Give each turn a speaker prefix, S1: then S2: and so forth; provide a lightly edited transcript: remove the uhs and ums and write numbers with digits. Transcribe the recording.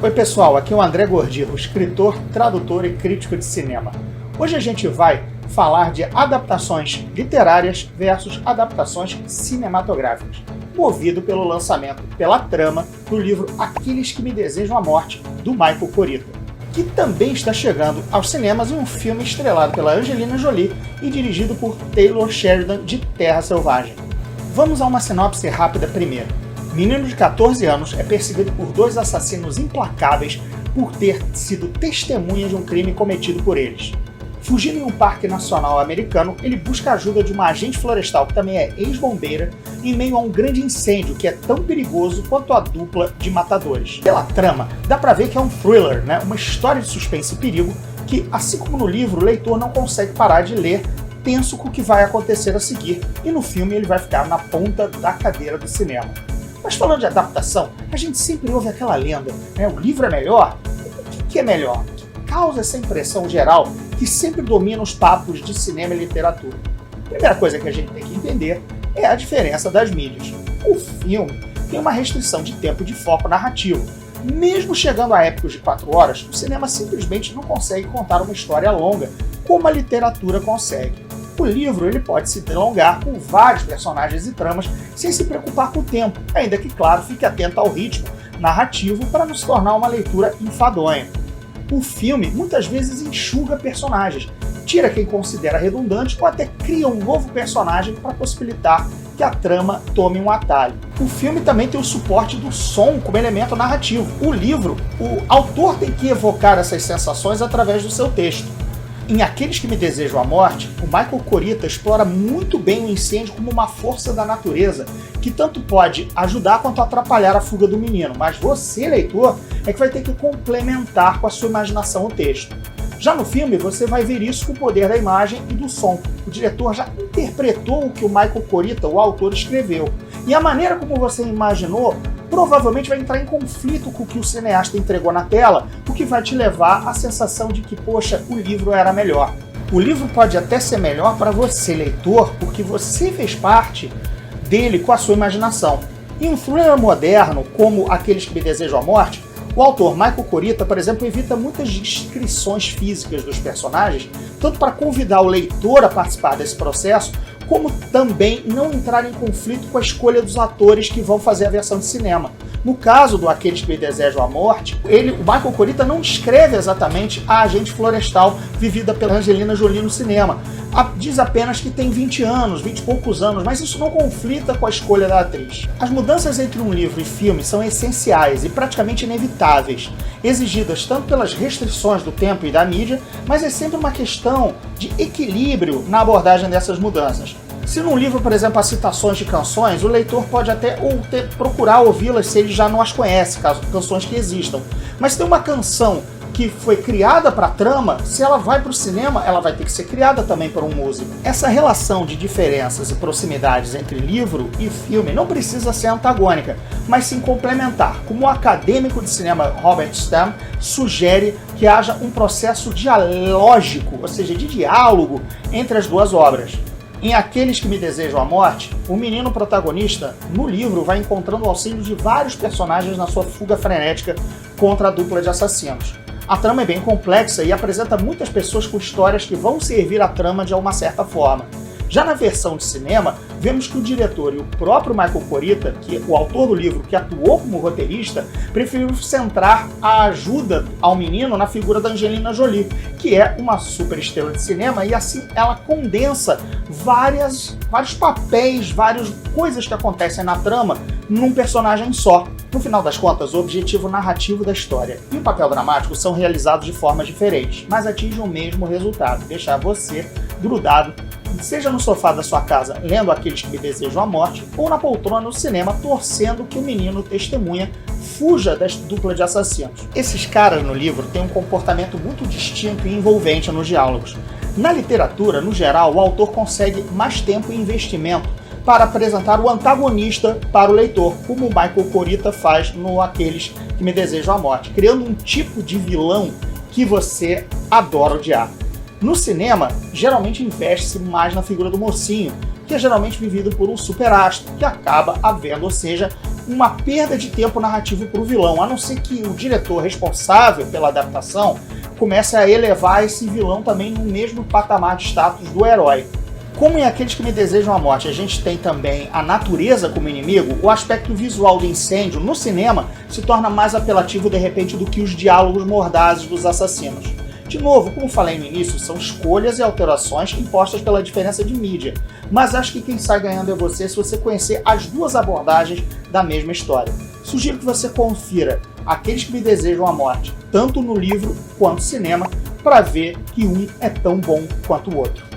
S1: Oi pessoal, aqui é o André Gordirro, escritor, tradutor e crítico de cinema. Hoje a gente vai falar de adaptações literárias versus adaptações cinematográficas, movido pelo lançamento, pela trama, do livro Aqueles que Me Desejam a Morte, do Michael Kurita, que também está chegando aos cinemas em um filme estrelado pela Angelina Jolie e dirigido por Taylor Sheridan, de Terra Selvagem. Vamos a uma sinopse rápida primeiro. Menino de 14 anos é perseguido por dois assassinos implacáveis por ter sido testemunha de um crime cometido por eles. Fugindo em um parque nacional americano, ele busca a ajuda de uma agente florestal que também é ex-bombeira em meio a um grande incêndio que é tão perigoso quanto a dupla de matadores. Pela trama, dá pra ver que é um thriller, né? Uma história de suspense e perigo que, assim como no livro, o leitor não consegue parar de ler, tenso com o que vai acontecer a seguir, e no filme ele vai ficar na ponta da cadeira do cinema. Mas falando de adaptação, a gente sempre ouve aquela lenda, né? O livro é melhor? O que é melhor? O que causa essa impressão geral que sempre domina os papos de cinema e literatura? A primeira coisa que a gente tem que entender é a diferença das mídias. O filme tem uma restrição de tempo e de foco narrativo. Mesmo chegando a épicos de 4 horas, o cinema simplesmente não consegue contar uma história longa como a literatura consegue. O livro ele pode se delongar com vários personagens e tramas sem se preocupar com o tempo, ainda que, claro, fique atento ao ritmo narrativo para não se tornar uma leitura enfadonha. O filme muitas vezes enxuga personagens, tira quem considera redundante ou até cria um novo personagem para possibilitar que a trama tome um atalho. O filme também tem o suporte do som como elemento narrativo. O livro, o autor tem que evocar essas sensações através do seu texto. Em Aqueles que Me Desejam a Morte, o Michael Kurita explora muito bem o incêndio como uma força da natureza que tanto pode ajudar quanto atrapalhar a fuga do menino, mas você, leitor, é que vai ter que complementar com a sua imaginação o texto. Já no filme, você vai ver isso com o poder da imagem e do som. O diretor já interpretou o que o Michael Kurita, o autor, escreveu. E a maneira como você imaginou provavelmente vai entrar em conflito com o que o cineasta entregou na tela, o que vai te levar à sensação de que, poxa, o livro era melhor. O livro pode até ser melhor para você, leitor, porque você fez parte dele com a sua imaginação. Em um thriller moderno, como Aqueles que Me Desejam a Morte, o autor Michael Kurita, por exemplo, evita muitas descrições físicas dos personagens, tanto para convidar o leitor a participar desse processo, como também não entrar em conflito com a escolha dos atores que vão fazer a versão de cinema. No caso do Aqueles que Me Desejam a Morte, o Michael Kurita não descreve exatamente a agente florestal vivida pela Angelina Jolie no cinema. Diz apenas que tem 20 anos, 20 e poucos anos, mas isso não conflita com a escolha da atriz. As mudanças entre um livro e filme são essenciais e praticamente inevitáveis, exigidas tanto pelas restrições do tempo e da mídia, mas é sempre uma questão de equilíbrio na abordagem dessas mudanças. Se num livro, por exemplo, há citações de canções, o leitor pode até procurar ouvi-las se ele já não as conhece, caso canções que existam. Mas se tem uma canção que foi criada para a trama, se ela vai para o cinema, ela vai ter que ser criada também por um músico. Essa relação de diferenças e proximidades entre livro e filme não precisa ser antagônica, mas sim complementar, como o acadêmico de cinema Robert Stam sugere que haja um processo dialógico, ou seja, de diálogo entre as duas obras. Em Aqueles que Me Desejam a Morte, o menino protagonista, no livro, vai encontrando o auxílio de vários personagens na sua fuga frenética contra a dupla de assassinos. A trama é bem complexa e apresenta muitas pessoas com histórias que vão servir à trama de uma certa forma. Já na versão de cinema, vemos que o diretor e o próprio Michael Kurita, que é o autor do livro que atuou como roteirista, preferiu centrar a ajuda ao menino na figura da Angelina Jolie, que é uma super estrela de cinema, e assim ela condensa vários papéis, várias coisas que acontecem na trama num personagem só. No final das contas, o objetivo narrativo da história e o papel dramático são realizados de formas diferentes, mas atingem o mesmo resultado, deixar você grudado, seja no sofá da sua casa lendo Aqueles que Me Desejam a Morte, ou na poltrona no cinema torcendo que o menino testemunha fuja da dupla de assassinos. Esses caras no livro têm um comportamento muito distinto e envolvente nos diálogos. Na literatura, no geral, o autor consegue mais tempo e investimento para apresentar o antagonista para o leitor, como o Michael Kurita faz no Aqueles que Me Desejam a Morte, criando um tipo de vilão que você adora odiar. No cinema, geralmente investe-se mais na figura do mocinho, que é geralmente vivido por um superastro, que acaba havendo, ou seja, uma perda de tempo narrativo para o vilão, a não ser que o diretor responsável pela adaptação comece a elevar esse vilão também no mesmo patamar de status do herói. Como em Aqueles que Me Desejam a Morte a gente tem também a natureza como inimigo, o aspecto visual do incêndio no cinema se torna mais apelativo de repente do que os diálogos mordazes dos assassinos. De novo, como falei no início, são escolhas e alterações impostas pela diferença de mídia, mas acho que quem sai ganhando é você se você conhecer as duas abordagens da mesma história. Sugiro que você confira Aqueles que Me Desejam a Morte, tanto no livro quanto no cinema, para ver que um é tão bom quanto o outro.